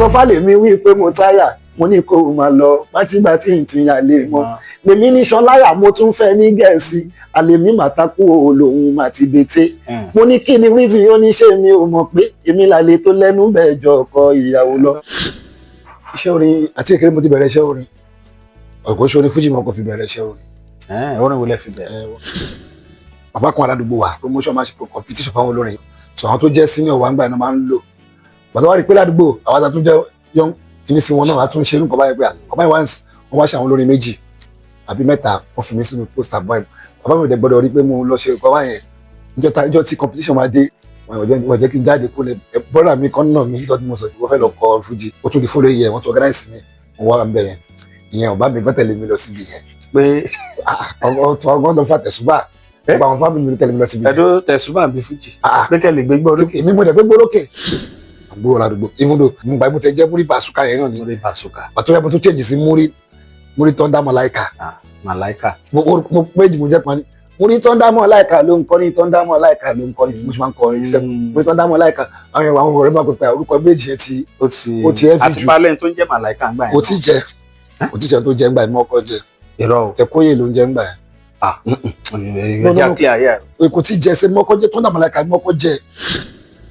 sọ fálẹ̀ mi wí pé mo táyà mo ní kó o máa lọ bátìbátì ìtìyàn lè mọ lèmi ní ṣọláyà mo tún fẹ́ ní Gẹ̀ẹ́sì àlèmí màtákù olóhùn màtí bété mo ní kí ni reason ó ní ṣé mi ò mọ̀ pé èmi làlè tó lẹ́nu bẹ́ẹ̀ jọ ọkọ ìyàwó lọ. iṣẹ́ orin àti kékeré mo ti bẹ̀rẹ̀ iṣẹ́ orin ọ̀gọ́ ṣe orin fújì mọ́ kò fi bẹ̀rẹ̀ iṣẹ́ orin. orin wo lẹ fi bẹ̀rẹ̀. bàbá kan aládùúgbò wa promotion máa ṣe competition fáwọn olórin so àwọn tó jẹ́ senior wa ń gbà iná máa ń lò bàtà wá rí pé ládùúgbò àwọn àtàtún jẹ́ young kìíní sí wọn náà àtún ṣe nǹkan báyìí pé ọba yìí wọ́n wá ṣe àwọn olórin méjì àbí mẹ́ta wọ́n fi mí sínú poster boy bàbá mi ò dẹ̀ gbọ́dọ̀ rí pé mo lọ ṣe nǹkan báyẹn níjọ́ tí competition máa dé wọ́n jẹ́ kí n jáde kó lè bọ́dà mi kan náà mi nítorí tí mo sọ pé wọ́n fẹ́ lọ kọ fújì ó tún di fóló yẹ wọ́n tún organize mi mo wá ń bẹ̀ yẹn ìyẹn ọba mi gbọ́n tẹ̀lé mi lọ síbi yẹn pé ọgbọ́n lọ fà tẹ̀sùbà ọba àwọn fábìlì mi tẹ̀lé mi lọ síbi yẹn. ẹ̀dọ́ tẹ̀sùbà bí fújì pé kẹ́lẹ̀ gbégbó orókè. èmi mo dẹ̀ gbégbó orókè àgbò ládùúgbò even though mo gbà mo tẹ jẹ́ múrí bàṣùkà yẹn náà ni múrí bàṣùkà pàtó yẹ mo tún change sí múrí Thunder Malaika. Malaika. mo méjì mo jẹ́ pani múrí Thunder Malaika ló ń kọrin Thunder Malaika ló ń kọrin mo ṣe máa ń kọrin step múrí Thunder Malaika àwọn ọ̀rẹ́ máa pèpè orúkọ méjì yẹn ti ó ti heavy jù àti palẹ̀ tó ń jẹ́ Malaika ń gbà yẹn. kò tí jẹ tó jẹ ń gbà yẹn mọ́kọ́ jẹ irọ́ Tẹ̀kóyè ló ń jẹ ń gbà yẹn. ẹja clear yẹ. kò tí jẹ ṣe mọ́kọ́ jẹ Thunder Malaika mọ́kọ́ jẹ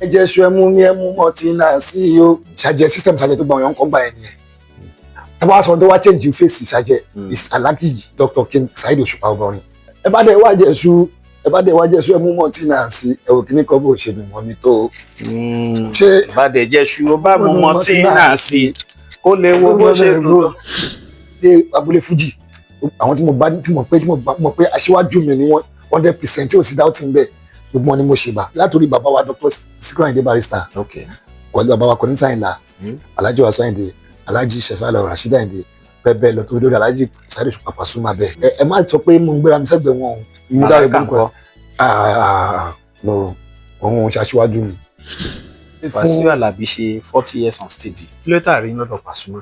ẹ jẹ́ ṣu ẹmú mi ẹmú mọ́ ti náà sí i ó ṣàjẹ system ṣàjẹ tó gbà wọn kọ́ gbà yẹn nìyẹn tàbá sọ tó wá change face ṣàjẹ is Alhaji Dr. King Saheed Òṣùpá ọbọrin ẹ bá dẹ̀ wá jẹ ṣu ẹmú mọ́ ti náà sí ẹwọ kìíní kan bó ṣe nìwọ̀n mi tó. ṣé bá dẹ̀ jẹ́ ṣu ó bá mú mọ́ ti náà sí kó lè wo bó ṣe dúró. dé abúlé fújì àwọn tí mo pé aṣíwájú mi ni wọ́n 100% tí ò sí doubting bẹ́ẹ̀ gbogbo wọn ni mo ṣe bá látòrí bàbá wa Dr. Sikiru Ayinde Barrister pẹ̀lú bàbá wa Kollington Ayinla Alhaji Wasiu Ayinde Alhaji Sefa Alawo Rasheed Ayinde bẹ́ẹ̀ lọ tó lórí Alhaji Saheed Òṣùpá Pasuma bẹ́ẹ̀ ẹ má sọ pé mo ń gbéra mi sẹ́gbẹ̀ẹ́ wọn ìmú dáre burúkú òun ṣaṣíwájú mi. Wasiu Alabi ṣe 40 years on stage kí ló tà rí lọ́dọ̀ Pasuma.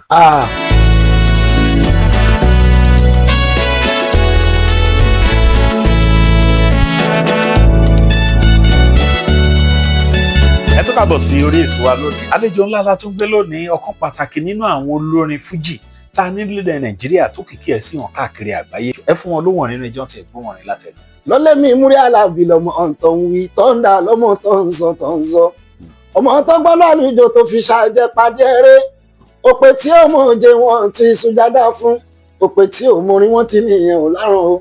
ẹ tún kábọ̀ sí orí ètò wa lónìí àlejò ńlá la tún gbé lónìí ọ̀kan pàtàkì nínú àwọn olórin fújì tá a nílò ilẹ̀ Nàìjíríà tó kìkì ẹ̀ sí hàn káàkiri àgbáyé ẹ fún wọn lóhùn nínú ìjọ tí ẹ gbọ́ wọn rìn látẹnu. lọ́lẹ́mí múrí Alábí lọ́mọ ọ̀ǹtọ̀ ń wí Thunder lọ́mọ tó ń sọ ọmọ tó gbọ́ lálùjọ tó fi ṣàjẹ́ padì ẹ̀rẹ́ òpè tí ó mọ̀ jẹ́ wọn ti sùjádà fún òpè tí ò mọrin wọn ti nìyẹn ò lárùn o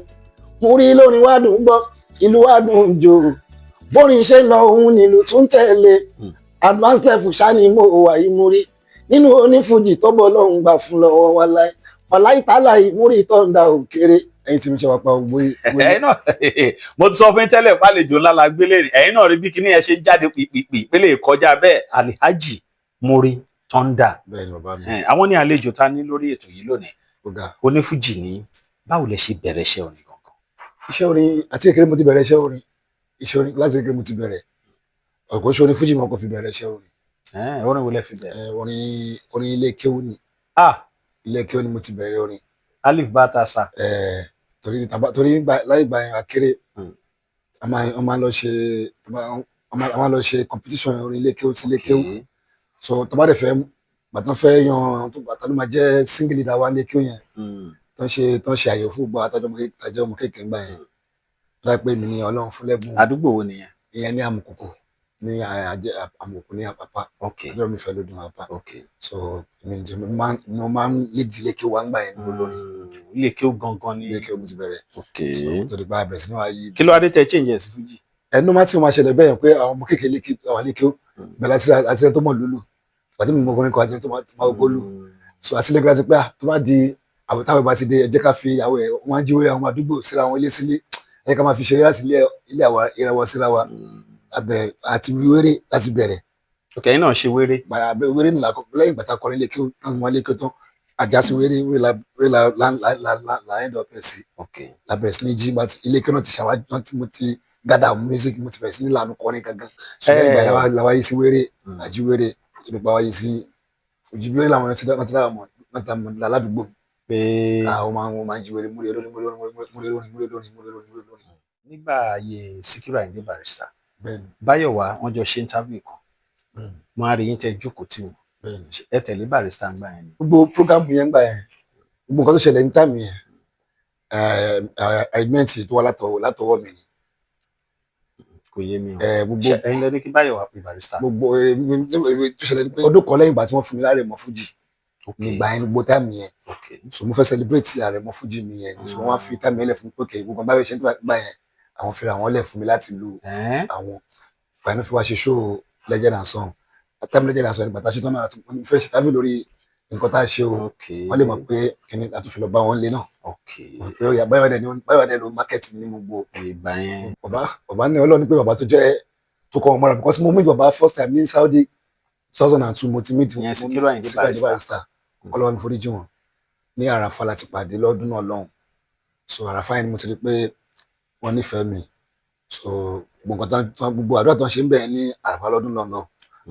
múrí lórin wádùn gbọ́ ìlú wádùn jò bórin ṣe lọ òun nílùú tún tẹ̀lé advanced level ṣáni mo wà yìí múrí nínú onífújì tó bọ́ lọ́hùn gbà fún lọ́wọ́ wa láì ọ̀la ìtàlá yìí múrí Thunder òkèrè ẹ̀yìn tí mo ṣe wà pa ògbó yìí. ẹ̀yin náà mo ti sọ fún tẹ́lẹ̀ pálejò ńlá la gbélé rẹ̀ ẹ̀yin náà rí bí kíní ẹ ṣe jáde pìpìpì pélé kọjá bẹ́ẹ̀ Alhaji múrí Thunder. bẹ́ẹ̀ni bàbá mi. àwọn ní àlejò ta ní lórí ètò yìí lónìí onífújì ní báwo lẹ ṣe bẹ̀rẹ̀ iṣẹ́ orin gangan. iṣẹ́ orin àti kékeré mo ti bẹ̀rẹ̀ iṣẹ́ orin láti kékeré mo ti bẹ̀rẹ̀ ọ̀gọ́ ṣe orin fújì mọ́ kò fi bẹ̀rẹ̀ iṣẹ́ orin. orin wo lẹ fi bẹ̀rẹ̀. orin ilé kéwú ni. ilé kéwú ni mo ti bẹ̀rẹ̀ orin. alif bata sa. torí láì gbà yẹn akéré a máa lọ ṣe competition orin ilé kéwú sí ilé kéwú so tó bá dẹ̀ fẹ́ bàtàn fẹ́ yan tó bàtà ló máa jẹ́ single leader wa ilé kéwú yẹn tó ń ṣe àyẹ̀wò fún gbọ́ àtàjọ́ ọmọ kéèké ń gbà yẹn láì pé mi ní Ọlọ́run fún lẹ́bùn. àdúgbò wo nìyẹn. ìyẹn ní Amukoko ní Amukoko ní Apapa ọjọ́ mi fẹ́ lódún Apapa so mo máa ń lédi ilé kéwú wa ń gbà yẹn ní olórin. ilé kéwú gangan ni. ilé kéwú mo ti bẹ̀rẹ̀ so tó di pa bẹ̀rẹ̀ sí ní wàá yí. kí ló adé tẹ change ẹ̀ sí fújì. ẹnu máa tí mo máa ṣẹlẹ̀ bẹ́ẹ̀ pé àwọn ọmọ kékeré àwọn ilé kéwú bẹ̀rẹ̀ àti ẹni tó mọ̀ lulu pàtó mi mọ̀ ọkùnrin kan àti ẹni tó máa gbólù so àti lẹ́gbẹ̀rẹ́ ti pé tó bá di àwọn táwọn ìbá ti dé ẹ jẹ́ ká fi àwọ̀ ẹ̀ wọ́n á jí orí àwọn àdúgbò síra àwọn ilé sílé ẹ jẹ́ ká máa fi ṣeré láti ilé àwa ìrẹwọ síra wa àti wéré láti bẹ̀rẹ̀. òkè yín náà ṣe wéré. wéré nìlá lẹ́yìn ìgbà kọrin lè kí wọ́n lé kí tán àjàsí wéré la end up ẹ̀ sí. la bẹ̀rẹ̀ sí ní jí ilé kí wọ́n ti ṣàwájú náà tí mo ti gádà music mo ti bẹ̀rẹ̀ sí ní lànà kọrin gangan. ṣùgbọ́n ìgbà la wáyé sí wéré àjí wéré tó nípa wáyé sí òjì wéré làwọn ti dára mọ̀ ládùúgbò pé àwọn máa ń jí wéré múlẹ̀ lónìí. nígbà ayé Sikiru Ayinde Barrister Báyọ̀wá wọ́n jọ ṣe interview kan wọ́n á rí yín tẹ́ jókòó tí wọn ẹ tẹ̀lé Barrister ń gbà yẹn ni. gbogbo programu yẹn gbà yẹn gbogbo nǹkan tó ṣẹlẹ̀ ní táìmù yẹn arrangement tó wá látọwọ́ mi ni. kò yé mi o. gbogbo ẹ̀yin lẹni kí Báyọ̀ wá pé Barrister. gbogbo tó ṣẹlẹ̀ ní pé ọdún kan lẹ́yìn ìgbà tí wọ́n fún mi l'Aremo Fuji nígbà yẹn gbogbo táìmù yẹn so mo fẹ́ celebrate Aremo Fuji mi yẹn so wọ́n á fi táìmù yẹn lẹ̀ fún mi pé kẹ́ gbogbo báyọ̀ ṣe ń gbà yẹn àwọn fẹ́ra wọn lẹ̀ fún mi láti lu àwọn ìgbà yẹn fi wá ṣe show Legend and Song táìmù Legend and Song nígbà tá a ṣe tán náà mo fẹ́ ṣe tábìlì lórí nǹkan tá a ṣe o wọ́n lè mọ̀ pé kíni àtúnfẹ́ lọ bá wọn lé náà pé ó yà báyọ̀ dẹ̀ ló market mi ní gbogbo ìgbà yẹn. bàbá ní Ọlọ́run pé bàbá tó jẹ́ tó kọ́ ọmọ rẹ̀ because mo meet bàbá first time ní Saudi 2002 mo ti meet yẹn Síkírù Àyìndé Barrister Ọlọ́run mi foríjì wọn ní àràfà láti pàdé lọ́dún náà lọ́hùn so àràfà yẹn ni mo ti rí pé wọ́n nífẹ̀ẹ́ mi so gbogbo àdúrà tó ń ṣe ń bẹ̀ ní àràfà lọ́dún náà náà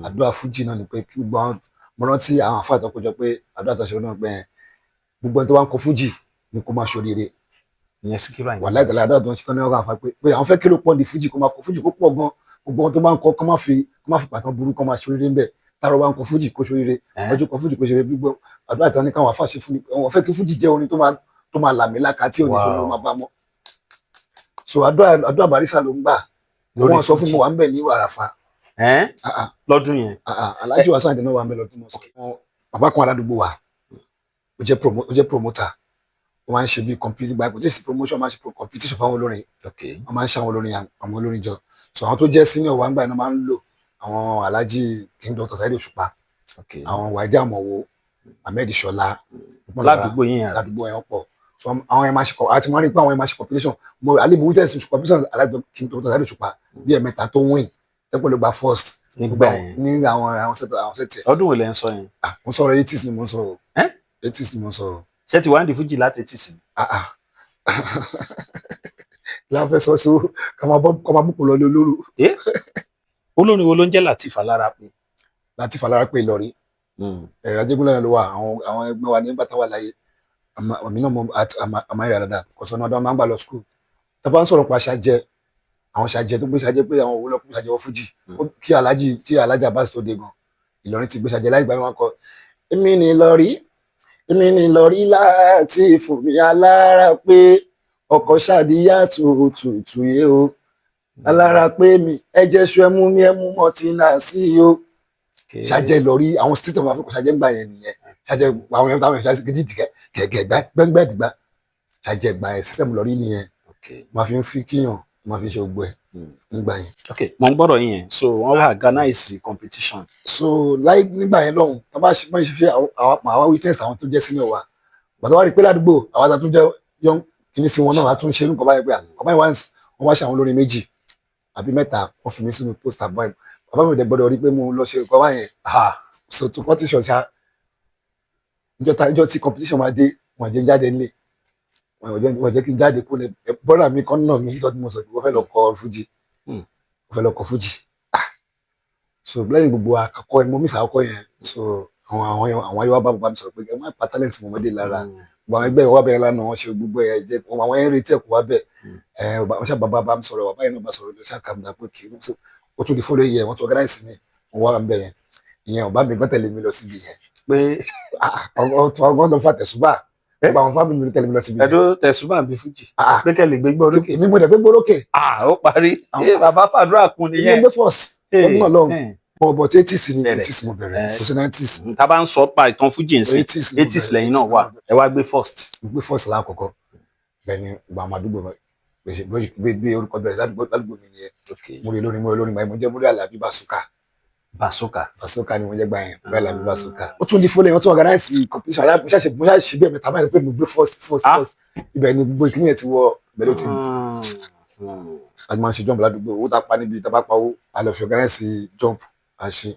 àdúrà Fuji náà ni pé kí gbogbo àwọn mo rántí àwọn àfáà tó kọjọ pé àdúrà tó ṣe lọ́dún náà pé gbogbo ẹni tó wá ń kọ Fuji ni kó máa ṣoríire ìyẹn Síkírù Àyìndé wà láìdàlá àdúrà tó ń ṣe tán ní ọgá àfáà pé àwọn fẹ́ kí ló pọ̀ ní Fuji kó máa kọ Fuji kó pọ̀ gan gbogbo wọn tó máa ń kọ kó má fi pàtàn burú kó máa ṣoríire ń bẹ̀ tààrọ bá ń kọ Fuji kó ṣoríire ọjọ́ kọ Fuji kó ṣoríire gbígbọ́ àdúrà tó ní káwọn àfáà ṣe fún mi wọn fẹ́ kí Fuji jẹ́ orin tó máa làmì láka tí ò ní sọ máa bá mọ́ so àdúrà Barrister ló ń gbà wọn sọ fún mi wà ń bẹ̀ ní àràfà lọ́dún yẹn Alhaji Wasiu Ayinde náà wà ń bẹ̀ lọ́dún náà bàbá kan aládùúgbò wa ó jẹ́ promoter ó máa ń ṣe bí competition báyìí kò tí ì sí promotion máa ń ṣe competition fáwọn olórin wọ́n máa ń ṣe àwọn olórin jọ so àwọn tó jẹ́ senior wa ń gbà yẹn máa ń lò àwọn Alhaji King Dr. Saheed Òṣùpá àwọn Wáídì Àmọ̀wó Ahmed Ṣọlá ládùúgbò yẹn pọ̀ so àwọn yẹn máa ṣe àti wọ́n rí pé àwọn yẹn máa ṣe competition mo alibu witness competition Alhaji King Dr. Saheed Òṣùpá bí ẹ̀mẹ́ta tó win tẹ́pọ̀ ló gba first nígbà yẹn ní àwọn sẹ́tẹ̀. ọdún wo lẹ ń sọ yẹn. mo sọ̀rọ̀ 80s ni mo ń sọ̀rọ̀ 80s ni mo ń sọ̀rọ̀. ṣé ti wá ń di Fuji láti 80s ni. láfẹ́ sọ sí ká máa bùkún lọ lé olóró. olórin wo ló ń jẹ́ Lateef Alárápé. Lateef Alárápé Ìlọrí Ajégúnlẹ̀ ló wà àwọn ẹgbẹ́ wa ní bàtà wà láyé àmì náà mo àmàyà dáadáa kọ̀sọ́ náà ọdún máa ń gbà lọ school tá a bá ń sọ̀rọ̀ pa ṣàjẹ́ àwọn ṣàjẹ́ tó gbé ṣàjẹ́ pé àwọn òwúlọ̀ kó ṣàjẹ́ wọ Fuji kí Alhaji Abbas tó dé gan Ìlọrin ti gbé ṣàjẹ́ láì gbà wọn kọ èmi ní Ìlọrí Lateef mi Alárápé ọkọ̀ Ṣàdíyà tùtù yé o Alárápé mi ẹjẹ́ ṣu ẹmú mi ẹmú mọ́tínà sí o ṣàjẹ́ Ìlọrí àwọn state of Africa ṣàjẹ́ gbà yẹn nìyẹn ṣàjẹ́ àwọn ẹ̀mí táwọn ìṣàjẹ́ gidi gbẹ́gbẹ́dìgbà ṣàjẹ́ gbà yẹn system Ìlọrí nìyẹn máa fi ń fi kíyàn máa fi ṣe gbogbo ẹ̀ nígbà yẹn. mo ń gbọ́dọ̀ yẹn so wọ́n wá organize competition. so láì nígbà yẹn lọ́hùn tó bá ṣe fi àwọn witness àwọn tó jẹ́ senior wa gbàtọ́ wá rí pé ládùúgbò àwọn àtàtún jẹ́ young kìíní sí wọn náà àtún ṣe nǹkan báyìí pé ọba yìí wọ́n wá ṣe àwọn olórin méjì àbí mẹ́ta wọ́n fi mí sínú poster báyìí bàbá mi ò dẹ̀ gbọ́dọ̀ rí pé mo lọ ṣe nǹkan báyẹn so to competition ṣá ìjọ tí competition máa dé wọ́n jẹ́ jáde nílé wọ́n jẹ́ kí n jáde kó lè bọ́dà mi kan náà mi nítorí tí mo sọ pé wọ́n fẹ́ lọ kọ Fuji so lẹ́yìn gbogbo àkọ́kọ́ ẹ̀ mo mí sàkọ́kọ́ yẹn so àwọn ayé wa bá bàbá mi sọ̀rọ̀ pé ẹ má pa talent mo mọ́dé lára gbogbo àwọn ẹgbẹ́ ìwà bẹ̀rẹ̀ lánàá wọ́n ṣe gbogbo ẹ̀ jẹ́ àwọn ẹ̀ ń retí ẹ̀kọ́ wa bẹ̀ wọ́n ṣe bàbá bá mi sọ̀rọ̀ bàbá yẹn náà bá sọ̀rọ̀ ló ṣáà kàmdà pé kì í ó tún di fọ́lọ́ yẹ wọ́n tún organize mi wọ́n wá ń bẹ̀ yẹn ìyẹn ọba mi gbọ́n tẹ̀lé mi lọ síbi yẹn pé ọgbọ́n lọ fà tẹ̀sùbà gba àwọn fábìlì mi tẹ̀lé mi lọ síbi yẹn. ẹ̀dọ́ tẹ̀sùbà bí Fuji pé kẹ́ lè gbégbó orókè. èmi mo dẹ̀ gbégbó orókè. ó parí bàbá fàdúrà kun nìyẹn. èmi gbé first ọdún náà lọ́hùn bọ̀ tí 80s ni 80s mo bẹ̀rẹ̀ kò sí 90s. tá a bá ń sọ pa ìtàn Fuji nsìn 80s lẹ́yìn náà wà ẹ wá gbé first. gbé first lákọ̀ọ́kọ́ bẹ́ẹ̀ ni ìgbà àwọn àdúgbò bí orúkọ bẹ̀rẹ̀ ládùúgbò mi nìyẹn mo rí lórí mo jẹ́ múrí Àlàbí Basuka ni mo jẹ́ gbà yẹn múrí Àlàbí Basuka. ó tún di fọlẹ́ wọ́n tún organize competition mo ṣàṣe bí ẹ̀mẹ́ta báyìí pé mo gbé first ibẹ̀ ni gbogbo ìkíni yẹn ti wọ bẹ́ẹ̀ ló ti àti máa ń ṣe jump ládùúgbò owó tá a pa níbi tá a bá pa owó a lọ fi organize jump a ṣe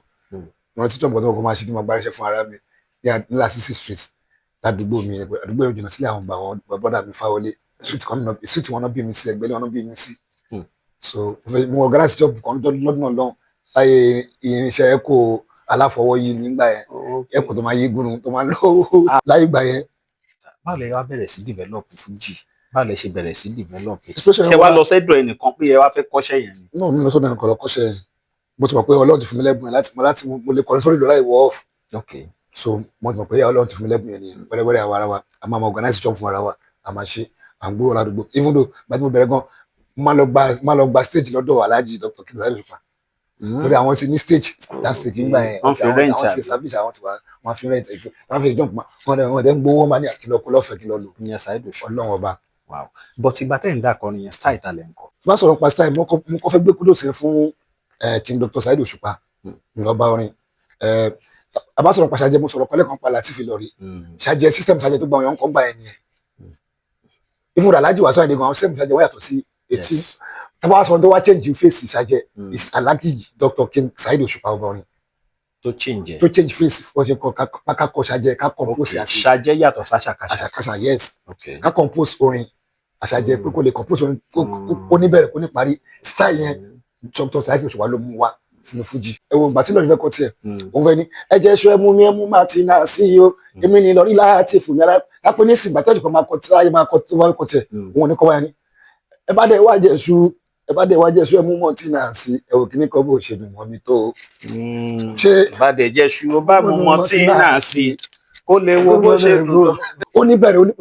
mo rántí jump kan tó kọ́ máa ṣe tí mo gbá iṣẹ́ fún ara mi ní Lasisi street ládùúgbò mi àdúgbò yẹn jìnnà sílẹ̀ àwọn bọ́dà mi Fáwọlé street wọn náà bí mi sí ẹgbẹ́ wọn náà bí mi sí so mo organize jump kan lọ́dún náà lọ́hùn láyé irinṣẹ́ ẹ̀kọ́ aláfọwọ́yí nígbà yẹn ẹ̀kọ́ tó máa yé gúrun tó máa lọ láyé gbà yẹn. báwo lẹ wá bẹ̀rẹ̀ sí develop Fuji báwo lè ṣe bẹ̀rẹ̀ sí develop ṣe wá lọ sẹ́dọ̀ ẹnìkan pé ẹ wá fẹ́ kọ́ṣẹ́ yẹn ni. náà mi lọ sọ́dọ̀ ẹnìkan lọ kọ́ṣẹ́ yẹn bó ti mọ̀ pé Ọlọ́run ti fún mi lẹ́bùn yẹn láti mo lè kọrin sórí ìlú láì wọ́ ọ̀fù Okay. so mo ti mọ̀ pé Ọlọ́run ti fún mi lẹ́bùn yẹn nìyẹn wẹ́rẹ́wẹ́rẹ́ àwa ara wa a máa organize jump fún ara wa a máa ṣe à ń gbúrò ládùúgbò even though gbàtí mo bẹ̀rẹ̀ gan máa lọ gba stage lọ́dọ̀ Alhaji Dr. King Saheed Òṣùpá torí àwọn ti ní stage that stage nígbà yẹn wọ́n fi rent àwọn ti establish àwọn ti wà wọ́n fi rent wọ́n fi jump wọ́n dẹ̀ ń gbowó máa ní àkìlọ̀ kó lọ́fẹ̀ẹ́ kí lọ lò ìyẹn Saheed Òṣùpá. Ọlọ́run ọba. Wow. But ìgbà tẹ́ ń dà kọrin yẹn style talẹ̀ ń kọ. bá sọ̀rọ̀ pa style mo kọ́ fẹ́ gbé kudos yẹn fún King Dr. Saheed Òṣùpá ọba orin àbá sọ̀rọ̀ pa Ṣàjẹ́ mo sọ̀rọ̀ pẹ́lẹ́ kan pa Lateef Ìlọrí Ṣàjẹ́ system Ṣàjẹ́ tó gba ọ̀yàn kan gbà yẹn nìyẹn ìfúnra Alhaji Wasiu Ayinde gan àwọn system Ṣàjẹ́ wọ́n yàtọ̀ sí etí tábà sọ̀rọ̀ tó wá change face Ṣàjẹ́ is Alhaji Dr. King Saheed Òṣùpá ọba orin tó change face wọ́n ṣe kọ́ ká kọ́ Ṣàjẹ́ ká compose àti Ṣàjẹ́ yàtọ̀ sáṣàkáṣà. àṣàkáṣà yes Okay. ká compose orin Ṣàjẹ́ pé kò lè compose orin kó níbẹ̀rẹ̀ kó ní parí style yẹn Dr. Saheed Òṣùpá ló mú wá sínú Fuji ẹ wo ìgbà tí lọ́ọ̀rì fẹ́ kọ́ tiẹ̀ òun fẹ́ ní ẹ̀jẹ̀ ṣọ ẹmu mi ẹmu Martina sí i o èmi ni Ìlọrí láti fún mi ara lápẹ́ ní ìsìn gbàtẹ́jù kan máa kọ tí láyé máa kọ tó wá kọ tiẹ̀ òun ò ní kọ́ wáyà ní ẹ bá dẹ̀ wá jẹ ṣu ẹmu Martina sí ẹ wò kíní kọ́ bó ṣe dùn mọ́ mi tó o. ṣé bàdẹ̀ jẹ́ ṣu ó bá mu Martina sí kó lè wo bó ṣe dùn. ó ní bẹ̀rẹ̀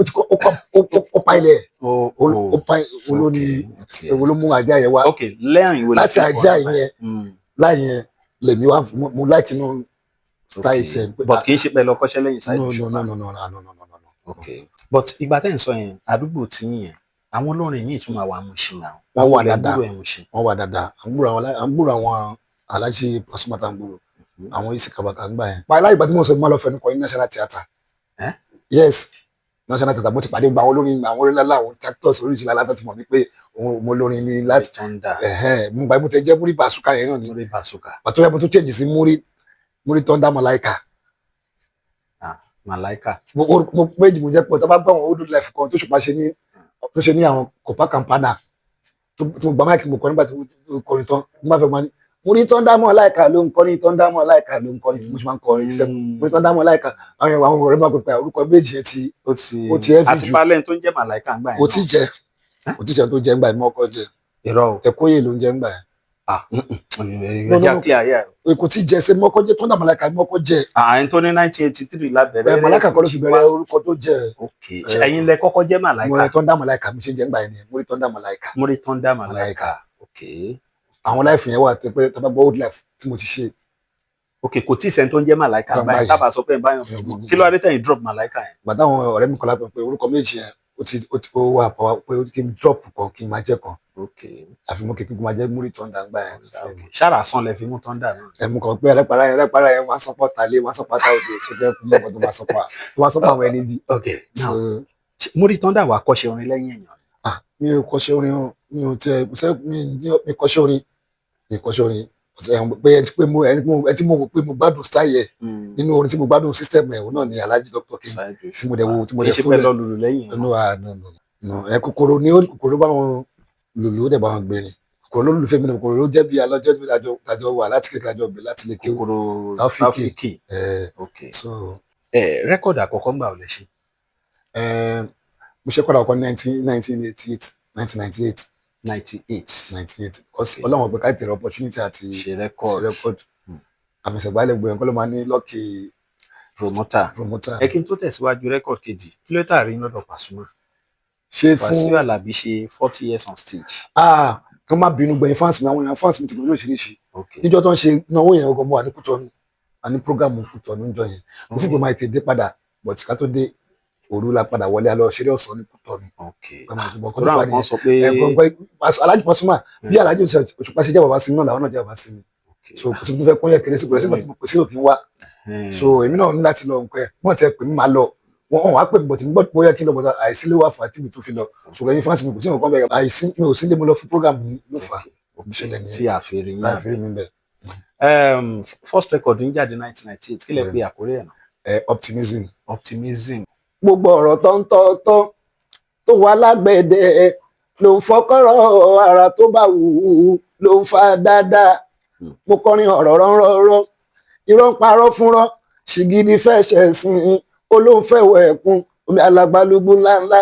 ó pa ilẹ̀ ó pa olórí olómú ajá yẹn wá láti ajá yẹn láyẹn lèmi wá mo láìkí inú style tiẹ̀. But kì í ṣe pẹ̀lú ọkọ́ṣẹ́ lẹ́yìn Saheed no. Okay. But ìgbà tẹ́ ń sọ yẹn àdúgbò tí yẹn àwọn olórin míì tún máa wà Mushin náà. wọ́n wà dáadáa à ń gbúrò àwọn Alhaji Pasuma tá ń gbúrò àwọn isi kabaka ń gbà yẹn. pàìlà ìgbà tí mo sọ fún ma lọ fẹnu kọ ní National Theatre. Yes National Theatre mo ti pàdé gba àwọn olórin lálá àwọn actors oríṣiríṣi aláta ti mọ̀ mí pé mo lórin ní láti mo gbà mo tẹ jẹ́ Muri Basuka yẹn náà ni pàtó yẹ mo tún change sí Muri Thunder Malaika. Malaika. mo méjì mo jẹ́ pọ̀ tó bá gbọ́ àwọn old life kan tó ṣe ní àwọn Copacabana tó gba máìkì mo kọ nígbà tí mo kọrin tán mo máa fẹ́ máa ní Muri Thunder Malaika ló ń kọrin Thunder Malaika ló ń kọrin mo ṣe máa ń kọrin Muri Thunder Malaika àwọn ọ̀rẹ́ máa pèpè orúkọ méjì yẹn ó ti ẹ́ fi jù àti palẹ̀ tó ń jẹ́ Malaika ń gbà yẹn. kò tí jẹ́ tó jẹ́ ń gbà yẹn mọ́kọ́ jẹ́ Ẹ̀kọ́yè ló ń jẹ́ ń gbà yẹn. kò tí jẹ́ ṣe mọ́kọ́ jẹ́ Thunder Malaika mọ́kọ́ jẹ́. àyìn tó ní 1983 lábẹ́rẹ́. Malaika kọ́ ló fi bẹ̀rẹ̀ orúkọ tó jẹ́. ẹ̀yin lẹ kọ́kọ́ jẹ́ Malaika. Muri Thunder Malaika mi ṣe jẹ́ ń gbà yẹn ni Muri Thunder Malaika. Muri Thunder Malaika. àwọn life yẹn wà tó pé tó bá gbọ́ old life tí mo ti ṣe. Kò tí ì sẹ́ni tó ń jẹ́ Malaika báyìí tábà sọ pé báyọ̀ kí ló adé tẹ̀yìn drop Malaika yẹn. bàtà àwọn ọ̀rẹ́ mi kọ́ lápẹ̀ pé orúkọ méjì yẹn ó wà pé kí n drop kan kí n máa jẹ́ kan. àfi mo kékeré máa jẹ́ Muri Thunder gbà yẹn. ṣára sàn lẹ fi mú Thunder náà. ẹ mú kàn pé ẹlẹ́pàá yẹn wọ́n sọ́pọ̀ tàlé wọ́n sọ́pọ̀ sáwọ́dì tó jẹ́ fún mọ́kàn tó máa sọ́pọ̀ àwọn ẹni bí. Muri Thunder wà kọ́ṣẹ́ orin lẹ́yìn èèyàn. mi ò kọ́ṣẹ́ orin mi ò tiẹ̀ mi kọ́ṣẹ́ orin pé ẹni tí mo wò pé mo gbádùn style yẹ nínú orin tí mo gbádùn system ẹ̀ náà ni Alhaji Dr. King tí mo dẹ̀ fún ẹ̀ kòkòrò ni kòkòrò bá wọn lùlù ó dẹ̀ bá wọn gbẹ̀rin kòkòrò ló lùfẹ́ mi ní kòkòrò ló jẹ́ bí alọ́jọ́ bí àjọ wà láti kékeré àjọ bẹ̀ láti lè ké Taofiki. Rẹ́kọ̀dù àkọ́kọ́ gbà ò lẹ ṣe. mo ṣe kọ́dà ọkọ ní 1998 Ọlọ́run ọ̀pẹ ká tẹ̀rẹ̀ opportunity àti ṣe rẹ́kọ̀dù àfẹsẹ̀gbálẹ̀ gbẹ̀yìn kọ́ ló máa ní lọ́ọ̀kì promoter. Kí n tó tẹ̀síwájú rẹ́kọ̀dù kejì kí ló tà rí lọ́dọ̀ Pasuma. ṣe fún Wasiu Alabi ṣe 40 years on stage. kán má bínú gbẹ̀yìn fans mi àwọn èèyàn fans mi ti gbọ́dọ̀ lóṣìṣì níjọ́ tó ń ṣe náwó yẹn ọgọ́ mo wà ní Kútọ́nù àní programu Kútọ́nù níjọ́ yẹn mo fi gbọ́ máa tètè padà but ká tó dé òru la padà wọlé alọ ṣeré ọ̀sán ní Kútọ́nù. Alhaji Pasuma bí Alhaji Òṣùpá ṣe jẹ́ bàbá sí mi náà làwọn náà jẹ́ bàbá sí mi so kò sí tó fẹ́ kún yẹ kéré sí kò sí òkè wá so èmi náà ní láti lọ nǹkan ẹ̀ wọ́n ti ẹ̀ pè mí máa lọ wọ́n wá pè mí bọ̀tí gbọ́ bóyá kí n lọ bọ̀tá àìsí ló wà fún àti mi tó fi lọ ṣùgbọ́n ẹ̀yin fáǹsì mi kò sí nǹkan bẹ́ẹ̀ àìsí mi ò sí lé mo lọ fún program mi ló fà ìṣẹ̀lẹ̀ ní tí àfẹ́rí yín àfẹ́rí mi bẹ́ẹ̀. First record ń jáde 1998 kí lẹ pé àkórí ẹ̀ náà. Optimism. gbogbo ọ̀rọ̀ tọ́ntọ́tọ́ tó wà lágbẹ̀dẹ ló ń fọkọ́rọ̀ ara tó bá wù ú ló ń fa dáadáa mo kọrin ọ̀rọ̀ rọ́nrọ́rọ́ irọ́ ń parọ́ fúnrọ́ ṣìgìdì fẹ́ ṣẹ̀sìn olóńfẹ́wọ̀ ẹ̀kún omi alàgbàlúgbú ńláńlá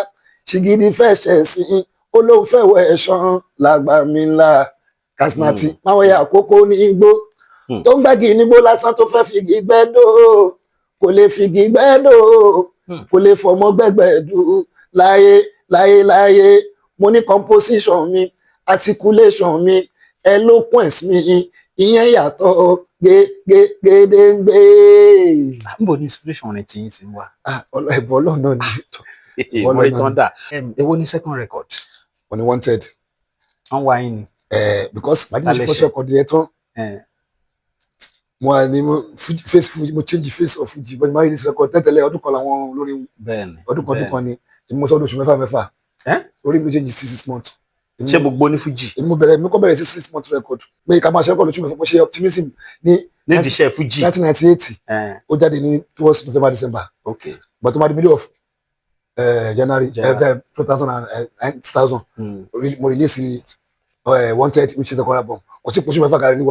ṣìgìdì fẹ́ ṣẹ̀sìn olóńfẹ́wọ̀ ẹ̀ṣán làgbà mi ńlá Kasinati máwọ̀ ya àkókò ní igbó tó ń gbági nígbó lásán tó fẹ́ figi gbẹ́dọ̀ kò lè figi gbẹ́dọ̀ kò lè fọmọ gbẹ́gbẹ́dù láyé láyé láyé mo ní composition mi articulation mi eloquence mi ìyẹn yàtọ̀ gédéǹgbé. níbo ni inspiration rẹ ti yín ti wá. ẹ̀bùn ọlọ́run náà ni. Muri Thunder. Èwo ni second record. wọ́n ní wanted. wọ́n wá yín ni. Because màdí mi first record yẹn tán mo wà ní face Fuji mo change face of Fuji but mo rí this record tẹ́tẹ̀lẹ̀ ọdún kan làwọn olórin ọdún kan ni èmi mo sọ ọdún oṣù mẹ́fà orí mi change 6 months. ṣé gbogbo ní Fuji. èmi mo kọ́ bẹ̀rẹ̀ sí 6 months record pé ká máa ṣe record lóṣù mẹ́fà mo ṣe optimism ní iṣẹ́ Fuji 1998 ó jáde ní towards November December but tó máa di middle of January 2000 mo release wanted which is the core album kò sí push mẹ́fà kárí ní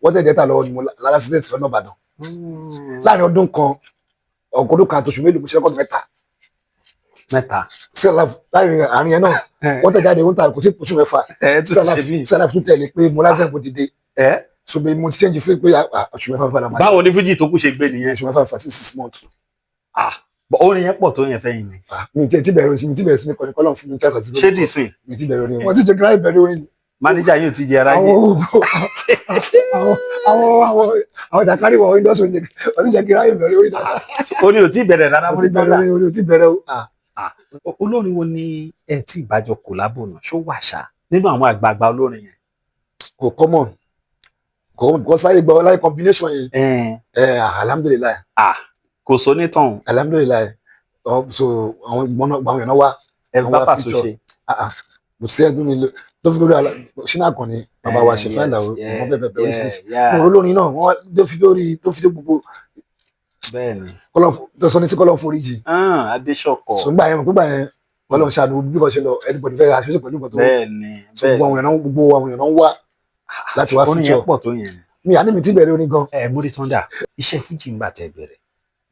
wanted data lọ́wọ́ ni mo lára accident lọ́nà Ìbàdàn láàrin ọdún kan ọgọ́dún kan àtòṣù mélòó mo ṣe record mẹ́ta láàrin àárín yẹn náà wanted jáde wọ́n ta kò sí push mẹ́fà sẹ́lá tún tẹ̀lé pé mo láti ẹ̀kọ́ dìde so bí mo ti change fún pé oṣù mẹ́fà la máa. báwo ni Fuji tó kù ṣe gbé nìyẹn. oṣù mẹ́fà sí 6 months. orin yẹn pọ̀ tó yẹn fẹ́ yín ni. mi ti bẹ̀rẹ̀ sí ní kọ́ni kọ́lọ́ fún mi kí a sàtìlẹ́yìn. ṣé dì sìn. mi ti bẹ̀rẹ̀ orin wọ́n ti jẹ́ gíráì bẹ̀rẹ̀ orin. mánéjà yóò ti jẹ ara yé. àwọn dakari wọ indọ́sọ̀ wọ́n ti jẹ́ gíráì bẹ̀rẹ̀ orin dáadáa. orin ò tí bẹ̀rẹ̀ rárá Muri Thunder. orin ò tí bẹ̀rẹ̀ o. olórin wo ni ẹ tí ìbájọ kòlábò náà ṣó wà ṣá nínú àwọn àgbààgbà olórin yẹn. kò common kò sáyé gbọ́ láyé combination yẹn. alhamdulilayi. kò sọ ní tán. alhamdulilayi so àwọn èèyàn náà wá. ẹ bá Paso ṣe. kò sí ẹdún mi ló fi lórí ṣínà kan ni bàbá wa ṣe fáìlà wọn bẹ̀bẹ̀ oríṣiríṣi olórin náà wọn tó fi dé gbogbo. bẹ́ẹ̀ni. tó sọ ní sí kọ́lọ́ foríjì. Adéṣọ̀kọ̀. sọ gbà yẹn kọ́lọ́ ṣàánú bí wọ́n ṣe lọ anybody fẹ́ aṣojú pẹ̀lú nǹkan tó. bẹ́ẹ̀ni. gbogbo àwọn èèyàn náà wá láti wá orin yẹn pọ̀ tó yẹn. mi àní mi ti bẹ̀rẹ̀ orin gan. Muri Thunder iṣẹ́ Fuji ń bàtẹ́ bẹ̀rẹ̀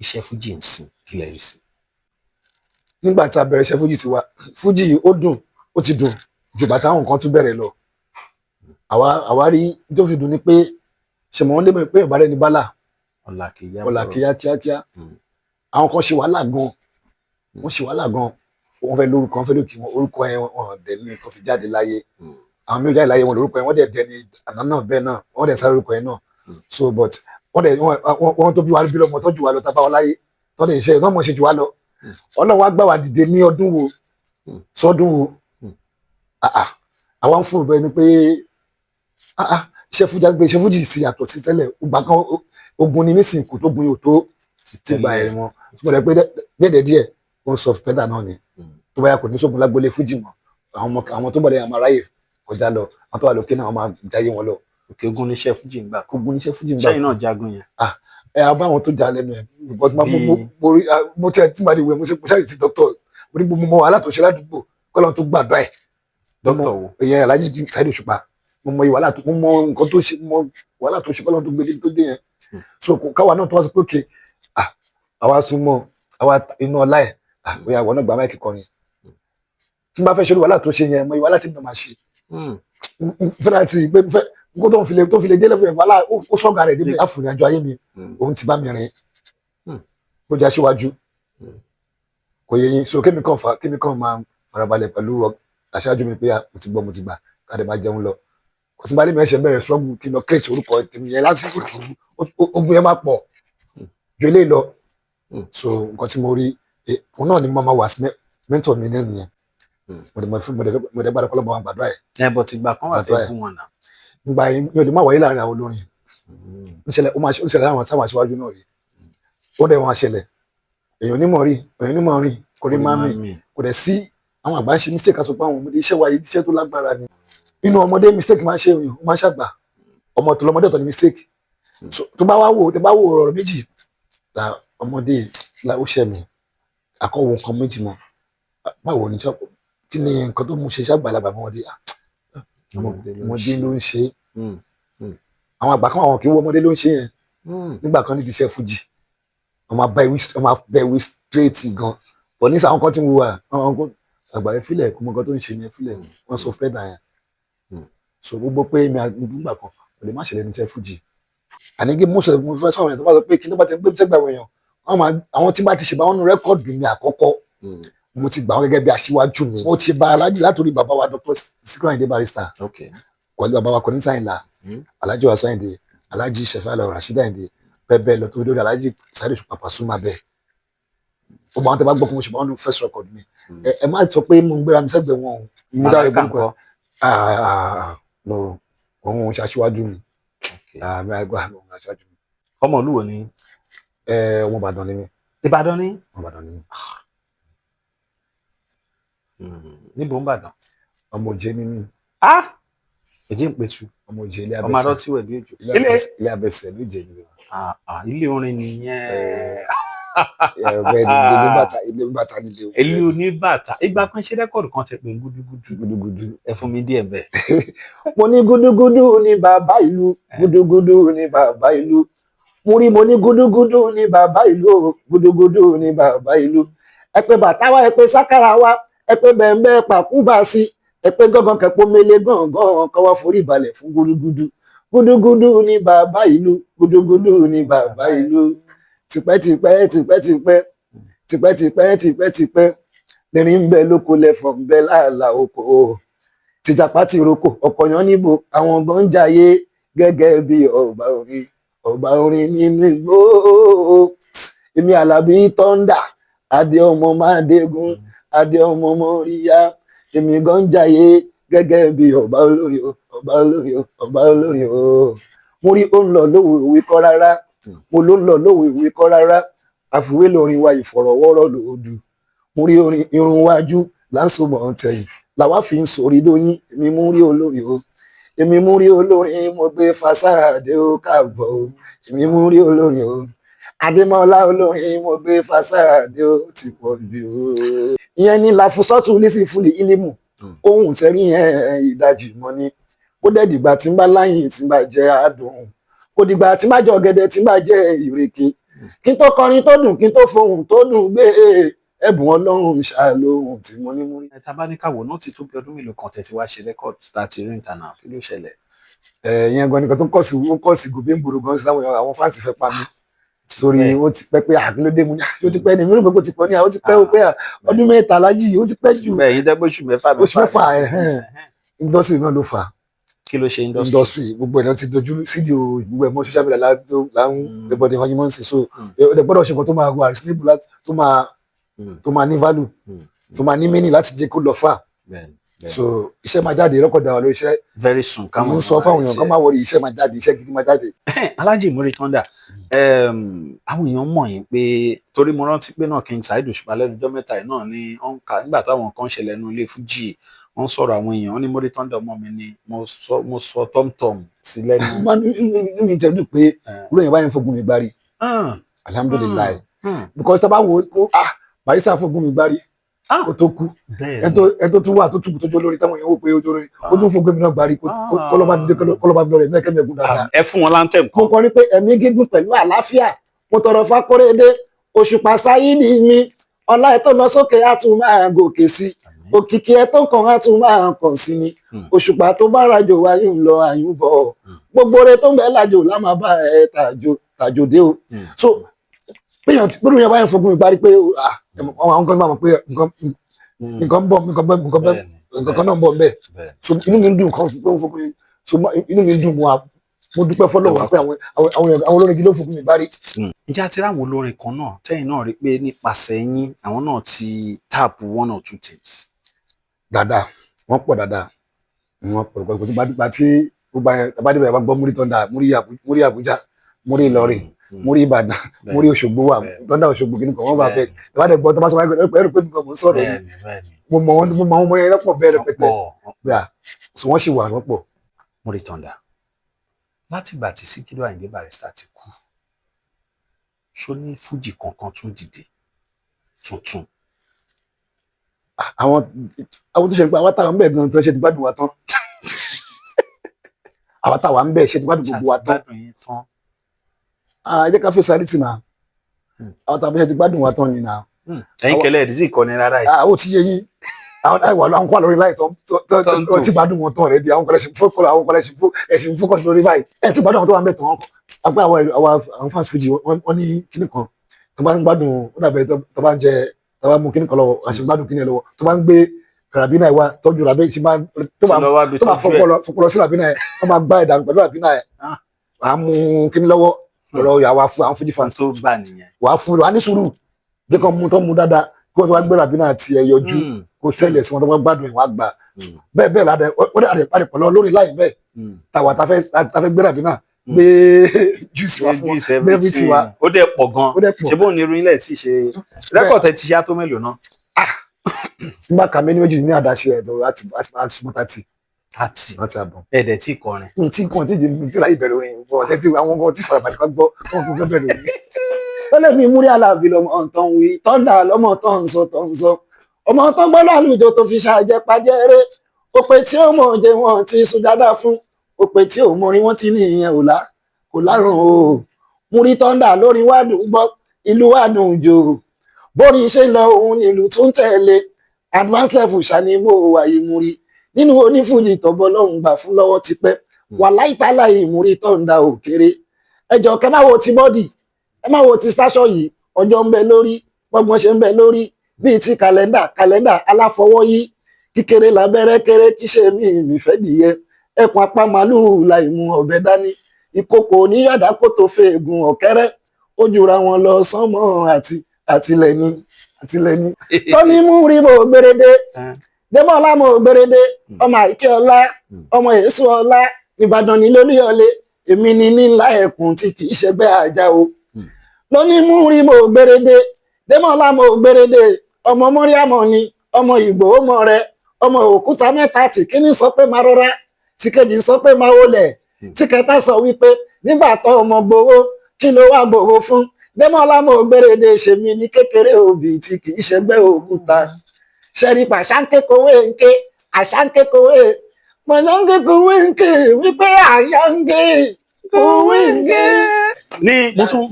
iṣẹ́ Fuji ń sìn kí lẹ rí sí. nígbà tá a bẹ̀rẹ̀ iṣẹ́ Fuji ti wá Fuji ó dùn ó ti dùn jù bàtà àwọn nǹkan tún bẹ̀rẹ̀ lọ. àwa rí tó fi dùn ni pé ṣe mọ̀ wọ́n dé pé ìbára ẹni bálà ọ̀là kíákíá àwọn kan ṣe wàhálà gan wọ́n ṣe wàhálà gan wọ́n fẹ́ lórúkọ wọ́n fẹ́ lókè wọn orúkọ ẹ̀ wọ́n dẹ̀ ní tó fi jáde láyé àwọn mi ò jáde láyé wọn lórúkọ ẹ̀ wọ́n dẹ̀ dẹ̀ ní àná náà bẹ́ẹ̀ náà wọ́n dẹ̀ sáré orúkọ ẹ̀ náà so but wọ́n tó bí wa bí lọ́mọ tó jù wá lọ tá bá wọn láyé tó dẹ̀ ṣe náà mọ̀ ṣe jù wá lọ Ọlọ́run wá gbà wá dìde ní ọdún wo sọdún wo àwa ń fún ìbẹ́ ni pé iṣẹ́ Fuji sì yàtọ̀ sí tẹ́lẹ̀ ìgbà kan ogun ni nísìnyí kò tó gun yóò tó ti gba ẹ̀ wọn tó bẹ̀rẹ̀ pé díẹ̀ wọ́n sọ pẹ́dà náà ni tó bá yà kò ní sógun lágbólé Fuji mọ́ àwọn tó bọ̀dẹ̀ àmọ́ aráyè kọjá lọ àwọn tó wà lókè náà wọ́n máa jáyé wọn lọ. òkè ogun níṣẹ́ Fuji ń gbà. ogun níṣẹ́ Fuji ń gbà. sẹ́yìn náà jagun yẹn. abá àwọn tó jà lẹ́nu ẹ̀ mo tẹ́ tí màá di ìwé mo ṣáà ti dọ́kítọ̀ mo ní mo mọ wàhálà tó ṣe ládùúgbò kọ́lọ́ tó gbàdúrà ẹ̀. dọ́kítọ̀ wo. ìyẹn Alhaji Saheed Òṣùpá mo mọ wàhálà tó mo mọ nǹkan tó ṣe mo wàhálà tó ṣe kọ́lọ́ tó gbé tó dé yẹn so káwa náà tó wá sọ pé òkè àwa súnmọ́ àwa inú ọlá ẹ̀ bóyá àwọn náà gba máìkì kọrin kí n bá fẹ́ ṣe wàhálà tó ṣe yẹn mo wàhálà tí mo máa ṣe fẹ́ràn àti pé nǹkan tó fi lè délé fún ẹ̀ wàhálà ó sọ̀gà rẹ̀ débẹ̀ àfùrìn àjọ ayé mi òun ti bá mi rìn kó já síwájú kò yẹ yín so kémi kan máa farabalẹ̀ pẹ̀lú aṣáájú mi pé mo ti gbà káde máa jẹun lọ kò sí balẹ̀ mi ẹ̀ṣẹ̀ bẹ̀rẹ̀ struggle kí n lọ create orúkọ tèmi yẹn láti ogun yẹn máa pọ̀ ju eléyìí lọ so nǹkan tí mo rí òun náà ni mo máa wà sí mentor mi náà nìyẹn mo dẹ̀ gbàdọ̀ kọ́lọ́ bá wọn gbàdúrà ẹ̀. bọ̀ tí gbà kan wà tẹ́ fún wọn náà. nígbà yẹn mi ò lè má wáyé láàrin àwọn olórin ó ṣẹlẹ̀ àwọn sáwọn aṣíwájú náà rí ó dẹ̀ wọn ṣẹlẹ̀ èèyàn onímọ̀ rí kò rí máa mì kò dẹ̀ sí àwọn àgbà ń ṣe mistake aṣọ pé àwọn ọmọdé iṣẹ́ wa yìí iṣẹ́ tó lágbára ni inú ọmọdé mistake máa ń ṣe èèyàn ó máa ń ṣàgbà ọmọ tó lọmọdé ọ̀tọ̀ ni mistake tó bá wò ọ̀rọ̀ méjì la ọmọdé la ó ṣẹ̀ mí àkọ́wò nǹkan méjì mọ́ báwo ni kí ni nǹkan tó mú ṣe ṣàgbàlagbà ọmọdé ló ń ṣe àwọn àgbà kan àwọn kì í wọ ọmọdé ló ń ṣe yẹn nígbà kan ní iṣẹ́ Fuji wọ́n máa bá ìwé straight gan but ní sàwọn kan tí mo wà àgbà yẹn fílẹ̀ kó mọ nǹkan tó ń ṣe yẹn fílẹ̀ wọ́n sọ fẹ́ dà yẹn so gbogbo pé mi àgbà kan kò lè má ṣẹlẹ̀ ní iṣẹ́ Fuji àníkí mọ́sọ̀ mo fẹ́ sọ̀rọ̀ yẹn tó bá sọ pé kí ní bá ti ń gbé sẹ́gbà èèyàn àwọn tí bá ti ṣe bá wọn nu rẹ́kọ̀dù mi àkọ́kọ́ mo ti gbà wọn gẹ́gẹ́ bí aṣíwájú mi mo ti bá alájì látòrí bàbá wa Dr. Sikiru Ayinde Barrister pẹ̀lú bàbá wa Kọ́ní Sáyìnlá alájì wa Sáyìndé alájì Ṣẹ̀fẹ̀ Alao Rasheed Ayinde bẹ́ẹ̀ lọ tó dórí alájì Saheed Òṣùpá Pasuma bẹ́ẹ̀ ó bá wọn tẹ bá gbọ́ pé mo ṣe bá wọn nu first record mi ẹ má sọ pé mo ń gbéra mi sẹ́gbẹ̀ẹ́ wọn o ìmúdáre burúkú no òun ṣaṣíwájú mi àmì àgbà òun ṣaṣíwájú mi. ọmọ olúwo ni. ọmọ Ìbàdàn ni mí. Ìbàdàn ni. ọmọ Ìbàdàn ni mí. níbo ń bàdàn. ọmọ Òjé ni mí. Òjé ń pẹ̀tù. ọmọ Òjé ilé abẹ́sẹ̀. ọmọ adọ́tí wẹ̀ bí òjò. ilé abẹ́sẹ̀ ló jẹ ní. ilé orin nìyẹn. ilé oníbàtà nílé o. ilé oníbàtà ìgbà kan ṣe rẹ́kọ̀dù kan tẹ̀ pé gúdúgúdú ẹ fún mi díẹ̀ bẹ́ẹ̀. mo ní gúdúgúdú ní bàbá ìlú gúdúgúdú ní bàbá ìlú mo ní gúdúgúdú ní bàbá ìlú gúdúgúdú ní bàbá ìlú ẹ pé bàtà wa ẹ pé sákàrà wa ẹ pé bẹ̀ẹ̀bẹ̀ pàkúbà sí ẹ pé gángan kẹpọ mele gángan kọ́ wá forí balẹ̀ fún gúdúgúdú gúdúgúdú ní bàbá ìlú gúdúgúdú ní bàbá ìlú tipẹ́tipẹ́ lẹ́rìn ń bẹ lóko lẹ́fọ̀n ń bẹ láàlà oko tìjàpá ti roko ọ̀pọ̀yàn níbo àwọn ọgbọ́n ń jayé gẹ́gẹ́ bí ọba orin nínú igbó èmi Àlàbí tọ́ndà adé ọmọ Máadégún adé ọmọ Mọ́ríyá èmi gan ń jayé gẹ́gẹ́ bí ọba olórí o mo rí ó ń lọ lówó ìwé kọ́ rárá mo ló ń lọ lówó ìwé kọ́ rárá àfiwé lórin wa ìfọ̀rọ̀wọ́rọ̀ lòdù mo rí orin irun wájú láǹsọ̀mọ̀ tẹ̀yìn làwa fi ń sórí lóyún èmi mú rí olórí o èmi mú rí olórin mo gbé Fasáàdé ó káàbọ̀ o èmi mú rí olórin o Adémọ́lá olórin mo gbé Fasáàdé ó ti pọ̀ jù o. ìyẹn ní làfùsọ́tù lísì fúlì ílímù ohun tẹ́rí yẹn ìdajì mọ́ ni ó dẹ̀ dìgbà tí ń bá láyìn tí ń bá jẹ́ àdùn kò dìgbà tí ń bá jẹ ọ̀gẹ̀dẹ̀ tí ń bá jẹ́ ìrèké kí n tó kọrin tó dùn kí n tó fohùn tó dùn gbé ẹ̀bùn Ọlọ́run ṣàlóhùn tí mo ní mú rí. tá bá ní káwọ náà ti tó bí ọdún mélòó kan tẹ̀tí wá ṣe rẹ́kọ̀dù láti rí ìtànà kí ló ṣẹlẹ̀. ìyẹn gan nìkan tó ń kọ́ sí gòbí ń gbòòrò gan sí láwọn àwọn fáǹsì fẹ́ pa mí sórí ó ti pẹ́ pé àkínlódé mu ní ó ti pẹ́ ní mímú pé ó ti pọ̀ ní ó ti pẹ́ pé ọdún mẹ́ta láyé ó ti pẹ́ jù. bẹ́ẹ̀ yín dẹ́gbẹ́ oṣù mẹ́fà industry náà ló fà á. kí ló ṣe industry gbogbo ẹ̀ náà ti dojú sídìí o gbogbo ẹ̀ mọ́ social media láwọn ẹ̀bọ̀dẹ̀ fọyín sí so ẹ̀ gbọ́dọ̀ ṣe nǹkan tó máa wà reasonable tó máa ní value tó máa ní meaning láti jẹ́ kó lọ fà so iṣẹ́ máa jáde rẹ́kọ̀dù àwọn olóṣẹ́ very soon ká mọ̀ sọ fáwọn èèyàn kan máa wọlé iṣẹ́ máa jáde iṣẹ́ gidi máa jáde. Alhaji Muri Thunder àwọn èèyàn mọ̀ yín pé torí mo rántí pé náà King Saheed Òṣùpá lẹ́nu ọjọ́ mẹ́ta yìí náà ni wọ́n kà nígbà táwọn kan ṣẹlẹ̀ nínú ilé fújì wọ́n sọ̀rọ̀ àwọn èèyàn wọ́n ní Muri Thunder ọmọ mi ni mo sọ tọ́mtọ́m sí lẹ́nu. inú mi jẹ́ dùn pé olóyìn báyìí ń fogun mi gbárí alhamdulilayi because tá a bá wo Barrister fogun mi gbárí kó tó kú ẹ tó tún wà tó túbú tó jó lórí táwọn èèyàn wò pé ó jó lórí ó tún fogun mi náà gbárí kọlọ́ba mi lọ rẹ̀ mẹ́kẹ́ mẹ́gun dáadáa. ẹ fún wọn láńtẹ̀m kan. mo kọ́ ni pé ẹ̀mí gígùn pẹ̀lú àlàáfíà mo tọrọ fákórédé Òṣùpá Sáyídì mi ọlá ẹ tó lọ sókè á tún máa gòkè sí òkìkí ẹ tó kàn á tún máa kàn sí ni Òṣùpá tó bá rajo wáyé ń lọ àyùn bọ̀ gbogbo rẹ tó ń bẹ lájò lámà bá ẹ tàjòdé o so péyàn tí pẹ̀lú yẹn báyìí fogun mi parí pé àwọn kan bá mọ̀ pé nǹkan kan náà ń bọ̀ ń bẹ̀ so inú mi ń dùn kan pé fogun mi so inú mi ń dùn mo dúpẹ́ fọlọ́wọ́ pé àwọn olórin gidi ló fogun mi parí. ǹjẹ́ àti ráwọn olórin kan náà tẹ́yìn náà rí pé nípasẹ̀ yín àwọn náà ti tap 1 or 2 things. dáadáa wọ́n pọ̀ dáadáa wọ́n pọ̀ kò tí bá tí gbogbo àbádìbẹ̀ bá gbọ́ Muri Thunder Muri Àbújá Muri Ìlọrin Muri Ìbàdàn Muri Òṣogbo wà Thunder Òṣogbo kìíní kan wọ́n bá bẹ́ẹ̀ ìbádẹ́ gbọ́ tó bá sọ wáyé ẹrù pé nǹkan mò ń sọ̀rọ̀ yìí mo mọ àwọn ọmọ yẹn lọ́pọ̀ bẹ́ẹ̀ rẹpẹtẹ so wọ́n sì wà lọ́pọ̀. Muri Thunder láti ìgbà tí Sikiru Ayinde Barrister ti kú ṣó ní fújì kankan tún dìde tuntun. àwọn tó ṣe pé àwọn táwọn ń bẹ̀ gan-an tó ṣe ti gbádùn wa tán àwọn táwọn ń bẹ̀ ṣe ti gbádùn gbogbo wa tán jẹ́ ká fẹ́ sáré náà àwọn táwọn ṣe ti gbádùn wa tán ni náà. ẹ̀yin kẹlẹ́ ẹ̀dísì ìkọ́ni rárá yìí. ó ti yé yín àwọn kọ́ lórí láì tó ti gbádùn wọn tán rẹ̀ di àwọn kọ́lẹ́sì fókọ̀sì lórí báyìí ẹ̀ ti gbádùn àwọn tó wà ń bẹ̀ tán ọkọ̀ apá àwọn fans Fuji wọ́n ní kíní kan tó bá ń gbádùn ó dàbẹ̀ tó bá ń jẹ tó bá mú kíní kan lọ́wọ́ àṣegbádùn kíní ẹ̀ lọ́wọ́ tó bá ń gbé Rabina ẹ̀ wá tọ́jú Rabina tí máa tó bá fọpọlọ sí Rabina ẹ̀ wọ́n máa gbá ẹ̀dà pẹ̀lú Rabina ẹ̀ wà á mú kíní lọ́wọ́ lọ́rọ̀ yà wá fún àwọn Fuji fans tó bá nìyẹn wà á fún wà á ní sùúrù bí kan mú tó mú dáadáa kí wọ́n tó wá gbé Rabina àti ẹ̀ yọjú kó sẹ́lẹ̀ sí wọn tó bá gbádùn ẹ̀ wá gbà bẹ́ẹ̀ ládẹ ó dẹ̀ àdè pọ̀lọ́ lórí láì bẹ́ẹ̀ tàwa ta fẹ́ gbé Rabina gbé juice wa fún wa gbé everything wa ó dẹ̀ pọ̀ gan ṣe bóun ní irun ilẹ̀ tí ṣe rẹ́kọ̀tẹ̀ ti ṣe á tó mélòó náà. tí n bá ka mẹ́ni méjì ní àdáṣe ẹ̀dọ̀ láti súnmọ́ 30 láti àbọ̀. ẹ̀ẹ́dẹ̀ tí kọrin. tí kàn tí tí láyé bẹ̀rẹ̀ orin bọ̀ ọ̀tẹ́ tí àwọn ọmọ tí farabalẹ̀ kan gbọ́ wọn kò fẹ́ bẹ̀rẹ̀ orin. lọ́lẹ̀ mi múrí aláàbí lọmọ ọ̀tàn wí tọ́ndà lọ́mọ tó ń sọ ọmọ tó gbọ́dọ̀ àlùjọ tó fi ṣàjẹ́ pàjẹ́rẹ́ òpè tí ó mọ̀ jẹ́ wọn ti sùn dáadáa fún òpè tí ò mọrin wọn ti ní ìyẹn kò lárùn o múrí tọ́ndà lórí wádùn gbọ́ ìlú wádùn jò bórí ṣe lọ òun nílùú tún tẹ̀lé advance level ṣàní mo wàyí múrí nínú onífújì tọ́bọ́ lọ́hùn gbà fún lọ́wọ́ ti pẹ́ wà láìtàlà ìmúrí tọ́ndà òkèrè ẹjọ́ kẹ má wo ti bọ́dì ẹ má wo ti stáṣọ yìí ọjọ́ ń bẹ lórí gbọ́gbọ́n ṣe ń bẹ lórí bíi ti kàlẹ́ndà aláfọwọ́yí kíkéré lábẹ́rẹ́ kéré kíṣe mi fẹ́ dìyẹ ẹkùn apá màlúù láì mú ọ̀bẹ dání ìkòkò oníyàdá kó tó fẹ́ egun ọ̀kẹ́rẹ́ ó jura wọn lọ sánmọ́ àtìlẹ́ni tọ́ni mú rí mo gbérédé débọ̀lá mo gbérédé ọmọ àìkẹ́ ọlá ọmọ èso ọlá ìbàdàn ní lólúyọlé èmi ni nílá ẹkùn tí kì í ṣẹgbẹ́ àjà o lóní mú rí mo gbérédé débọ̀lá mo gbérédé ọmọ mọ́ríàmọ́ ni ọmọ ìgbòho mọ́ rẹ ọmọ òkúta mẹ́ta tí kíní sọ pé máa rọra tí kejì sọ pé máa wọlẹ̀ tí kẹta sọ wípé nígbà tó ọmọ gbowó kí ló wá gbowó fún dẹ́mọ́lá mo gbérédé ṣèmi ní kékeré òbí tí kì í ṣẹgbẹ́ òkúta ṣẹ̀rí pàṣánkékòwé ńké àṣánkékòwé pàṣánkékòwé ńké wípé àṣánkékòwé ńké. ní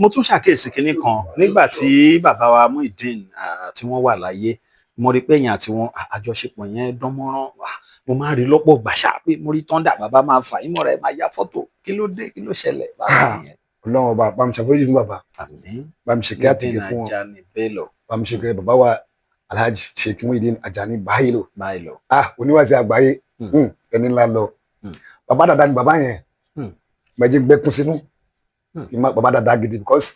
mo tún ṣàkíyèsí kinní kan nígbà tí bàbá wa Muyideen tí wọ́n wà láyé mo rí pé èèyàn àti wọn àjọṣepọ̀ yẹn dán mọ́rán mo máa rí lọ́pọ̀ gbàṣà pé mo rí tọ́ndà bàbá máa fà yín mọ́ra ẹ̀ máa ya fọ́tò kí ló dé kí ló ṣẹlẹ̀ bàbá yẹn. Ọlọ́run ọba bá mi ṣàforíjì fún bàbá bá mi ṣèké àtìgẹ fún wọn bá mi ṣèké bàbá wa Alhaji Sheikh Muyideen Ajani Bahilo oníwàsí àgbáyé ẹni ńlá lọ bàbá dàda ni bàbá yẹn gbẹjẹ gbẹkún sínú bàbá dàda gidi because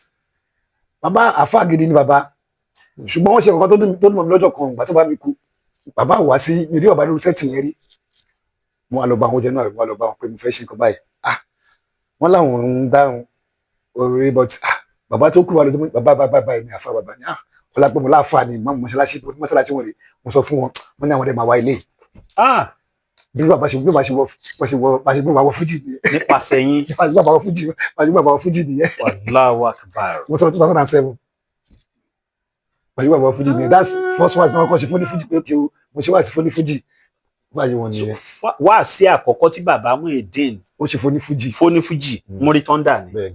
bàbá àfa gidi ni bàbá ṣùgbọ́n wọ́n ṣe nǹkan tó dùn mọ́ mi lọ́jọ́ kan ìgbà tó bá mi kú bàbá wá sí ìrí ọ̀bá nínú sẹ́ẹ̀tì yẹn rí mo wá lọ bá àwọn oúnjẹ náà mo wá lọ bá wọn pé mo fẹ́ ṣe nǹkan báyìí wọ́n láwọn ń dáhùn orí but bàbá tó kú wa lójú bàbá ẹ̀mí àfa bàbá ni ọlá pé mo láàfà ni mọ́ mọ́ṣáláṣí wọn rè mo sọ fún wọn wọ́n ní àwọn ọdẹ máa wá ilé bí bàbá ṣe gbé bàbá wọ fújì nìyẹn nípasẹ̀ yín bàbá wọ fújì nìyẹn Allahu Akbar mo sọ 2007 pẹ̀lú bàbá fújì nìyẹn that's first wise náà kọ́ ṣe fúnni fújì pé òkè o mo ṣe wá sí fúnni fújì báyìí wọn nìyẹn. wá sí àkọ́kọ́ tí bàbá Muyideen ó ṣe fúnni fújì múrí tọ́ndà ni.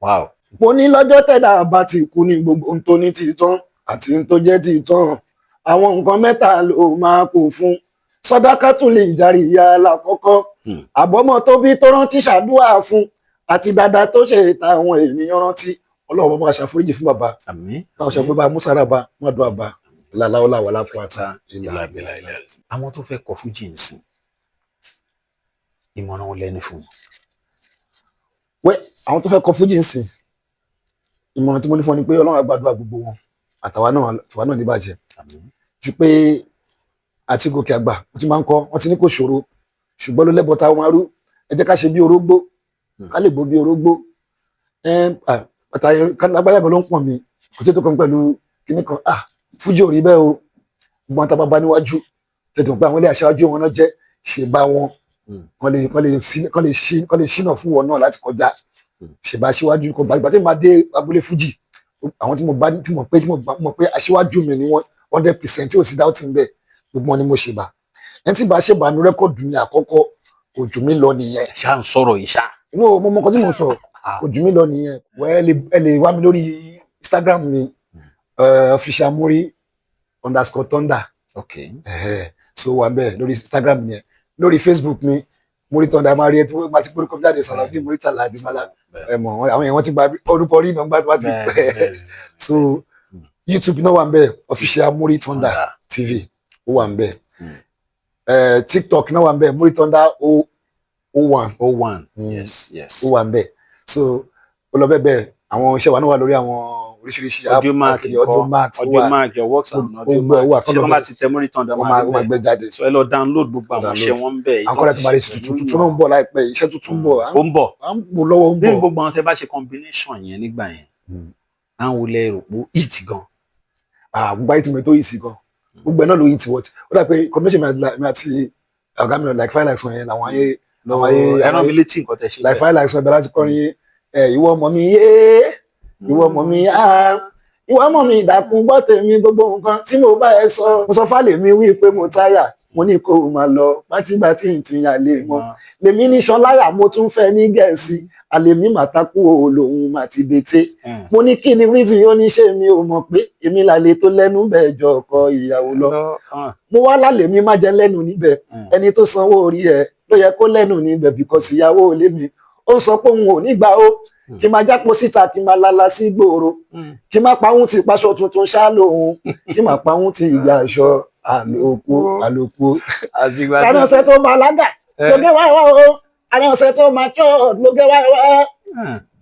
wow. mo ní lọ́jọ́ tẹ̀dá bá ti kú ní gbogbo ohun tó ní ti tán àti ohun tó jẹ́ ti tán àwọn nǹkan mẹ́ta ló máa kó fún sọdákàtún lè járe ìyá lákọ́kọ́ àbọ̀mọ́ tó bí tó rántí ṣàdúrà fún àti dáadáa tó ṣe táwọn ènìyàn rántí ọlọ́run bàbá ṣàforíjì fún bàbá báwo ṣàforíjì bá mùsàràbà mọ́dún àbá làláwọ́láwọ́ láfúrátà ìlà àwọn tó fẹ́ kọ fújì ń sìn ìmọ̀ràn wọn lẹ́nu fún wọn. wẹ́ àwọn tó fẹ́ kọ fújì ń sìn ìmọ̀ràn tí mo ní fún ọ ni pé ọlọ́run á gbàdúrà gbogbo wọn àtàwa náà ní bàjẹ́ ju pé àti gòkè àgbà wọ́n ti máa ń kọ́ wọ́n ti ní kò ṣòro ṣùgbọ́n ló lẹ́bọ̀ táwọn arú ẹ jẹ́ ká ṣe bí orógbó ká lè gbó bí orógbó lágbáyàgbọ́ ló ń pọ̀n mi kò tí tó kàn pẹ̀lú kíní kan fújì ò rí bẹ́ẹ̀ o gbọ́n tá a bá bá níwájú tètè pé àwọn ilé aṣáájú wọn náà jẹ́ ṣe bá wọn kán lè ṣínà fún wọn náà láti kọjá ṣe bá aṣíwájú kọ gbàgbà tí mo dé abúlé fújì àwọn tí mo mọ̀ pé aṣíwájú mi ni wọ́n 100% tí ò sí dáwọ́tì ń bẹ̀ gbogbo wọn ni mo ṣe bá ẹni tí bá ṣe bá nu rẹ́kọ̀dù mi àkọ́kọ́ kò jù mí lọ nìyẹn. ṣá ń sọ̀rọ̀ yìí ṣá. inú mo mọ nǹkan tí mo sọ kò jù mí lọ nìyẹn ẹ lè wá mi lórí Instagram mi official Muri_Thunder. okay. So wà bẹ́ẹ̀ lórí Instagram yẹn lórí Facebook mi Muri Thunder máa rí ẹ tí wọ́n bá ti gbórúkọ jáde Salaudeen Muritàlá Adémọ́lá ẹ mọ̀ àwọn èèyàn wọ́n ti gba orúkọ rí ìnáwó bá ti pẹ́ so YouTube náà wà ń bẹ̀ official Muri Thunder TV ó wà ń bẹ̀ TikTok náà wà ń bẹ̀ Muri Thunder 01 yes ó wà ń bẹ̀ so ó lọ bẹ́ẹ̀ àwọn iṣẹ́ wa náà wà lórí àwọn oríṣiríṣi Audiomack your works and Audiomack ṣé wọ́n bá ti tẹ Muri Thunder máa gbé jáde so ẹ lọ download gbogbo àwọn iṣẹ́ wọn ń bẹ̀. àkọlẹ̀ tó bá rí tuntun náà ń bọ̀ láìpẹ́ iṣẹ́ tuntun ń bọ̀ ó ń bọ̀ à ń bọ̀ lọ́wọ́ ń bọ̀. nínú gbogbo àwọn tẹ bá ṣe combination yẹn nígbà yẹn àwọn olè rò pé hit gan. gbogbo ayé tí mo tó yìí sí gan gbogbo ẹ náà ló yìí ti wọ́t ó dà pé combination mi àti ọ̀gá mi like fire like yẹn làwọn ayé ẹran mi létí nǹkan tẹ ṣe like fire like bẹ̀rẹ̀ láti kọrin ìwọ ọmọ mi ìwọ ọmọ mi ìwọ ọmọ mi ìdàkùn gbọ́ tèmi gbogbo nǹkan tí mo bá ẹ sọ mo sọ fálè mi wí pé mo táyà mo ní kó o máa lọ bátìgbàtì ìtìyàn lè mọ lèmi ní ṣọláyà mo tún fẹ́ ní Gẹ̀ẹ́sì àlèmí màtákù òòlòhùn màtí bété mo ní kí ni reason ó ní ṣe mi ò mọ̀ pé èmi làlè tó lẹ́nu bẹ́ẹ̀ jọ ọkọ ìyàwó lọ mo wá lálẹ́ mi má jẹ́ lẹ́nu níbẹ̀ ẹni tó sanwó orí ẹ̀ ló yẹ kó lẹ́nu níbẹ̀ because ìyàwó ò lé mi ó sọ pé òun ò ní gbà ó kí máa jápọ̀ síta kí máa lala sí gbòòrò kí máa pa òun ti paṣọ tuntun ṣá lòun kí máa pa òun ti ìgbà aṣọ àlòkù àrùn ọ̀sẹ̀ tó máa lágà lóge wá wá o àrùn ọ̀sẹ̀ tó máa chọ́ lóge wá wá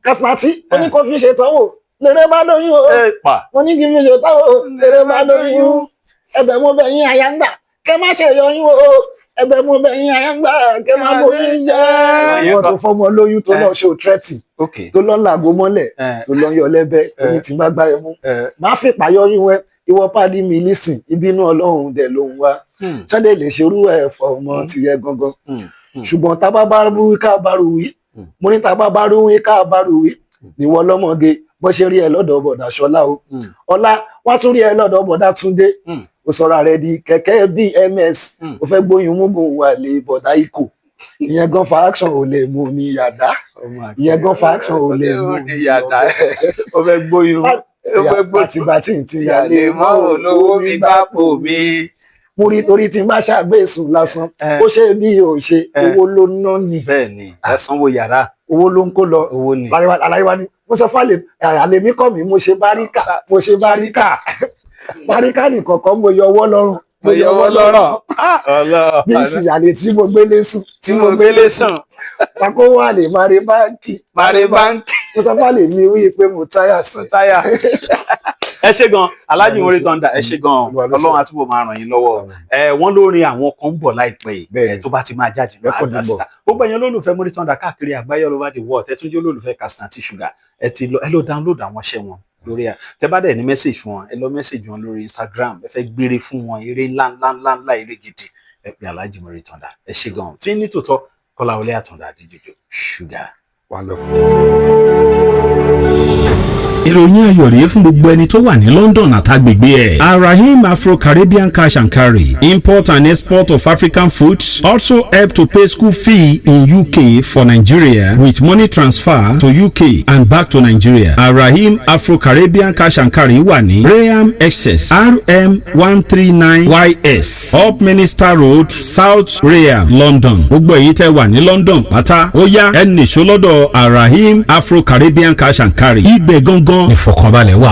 Kasnati ó ní kó fi ṣètọ́wò lèrè bá lóyún o mo ní kí fi ṣètọ́wò lèrè bá lóyún ẹ̀bẹ̀ mo bẹ̀ yín àyàngbà kẹ́ má ṣe yọyún o ẹ̀bẹ̀ mo bẹ̀ yín àyàngbà kẹ́ má bóyún jẹ́ wọ́n tó fọmọ lóyún tó lọ ṣe òtrẹ́tì tó lọ làgò mọ́lẹ̀ tó lọ yọ lẹ́bẹ̀ oní tí bá gbá ẹ mú má fi pàyọyún ẹ ìwọ pàdé mi lísìn ìbínú Ọlọ́run dẹ̀ ló ń wá ṣáde lè ṣerú ẹ̀ fọ ọmọ tìyẹ gangan ṣùgbọ́n tábà bá rú ká bá rú wí mo ní tábà bá rú ká bá rú wí níwọ lọ́mọge bó ṣe rí ẹ lọ́dọ̀ bọ̀dà Ṣọlá o ọlá wá tún rí ẹ lọ́dọ̀ bọ̀dà Túndé ó sọra rẹ di kẹ̀kẹ́ BMS ó fẹ́ gbóyún múgùn wà lè bọ̀dà ikò ìyẹn gan fa action ò lè mú mi yàdá ìyẹn gan fa action ò lè mú mi yàdá ó fẹ́ gbóyún bàtìbàtì tí a lè mọ olówó mi bá pò mí mo rí torí tí n bá ṣàgbéṣùn lásán ó ṣe bí ò ṣe owó ló ná ni. bẹ́ẹ̀ni ẹsanwó yàrá owó ló ń kó lọ owó ni aláìwá ni mo sọ fún àlèmí kọ mi mo ṣe báríkà báríkà nìkan kan mo yọ ọwọ́ lọ́rùn mo yọ ọwọ́ lọ́rùn bí ìsìn àlè tí mo gbélé sùn pàkó wà lè máre báńkì mo sọ fún àlèmí wí pé mo táyà sí táyà. ẹ ṣé gan Alhaji Muri Thunder ẹ ṣé gan Ọlọ́run àtúbọ̀ máa ràn yín lọ́wọ́ wọ́n lórin àwọn kan ń bọ̀ láìpẹ́ yìí tó bá ti máa jáde máa dá sí gbogbo ẹ̀yin olólùfẹ́ Muri Thunder káàkiri àgbáyé all over the world ẹ tún jẹ́ olólùfẹ́ Kasnati Sugar ẹ lọ download àwọn iṣẹ́ wọn lórí ẹ tẹ bá dẹ̀ ní message fún wọn ẹ lọ message wọn lórí Instagram ẹ fẹ́ gbére fún wọn eré ńlá eré gidi ẹ pè Alhaji Muri Thunder ẹ ṣé gan tí ní tòótọ́ Kọ́láwọlé Àtàndá Adéjọjọ Sugar wonderful. ìròyìn ayọ̀ rèé fún gbogbo ẹni tó wà ní London àtàgbègbè ẹ̀. Arahim Afro-Caribbean Cash and Carry, import and export of African foods, also help to pay school fee in UK for Nigeria with money transfer to UK and back to Nigeria. Arahim Afro-Caribbean Cash and Carry wà ní Graham Excess RM 139YS Up Minister Road, South Graham, London. Gbogbo èyí tẹ́ wà ní London pátá ó yá ẹ nìṣó lọ́dọ̀ Arahim Afro-Caribbean Cash and Carry. Ibẹ̀ gangan ìfọ̀kànbalẹ̀ wà.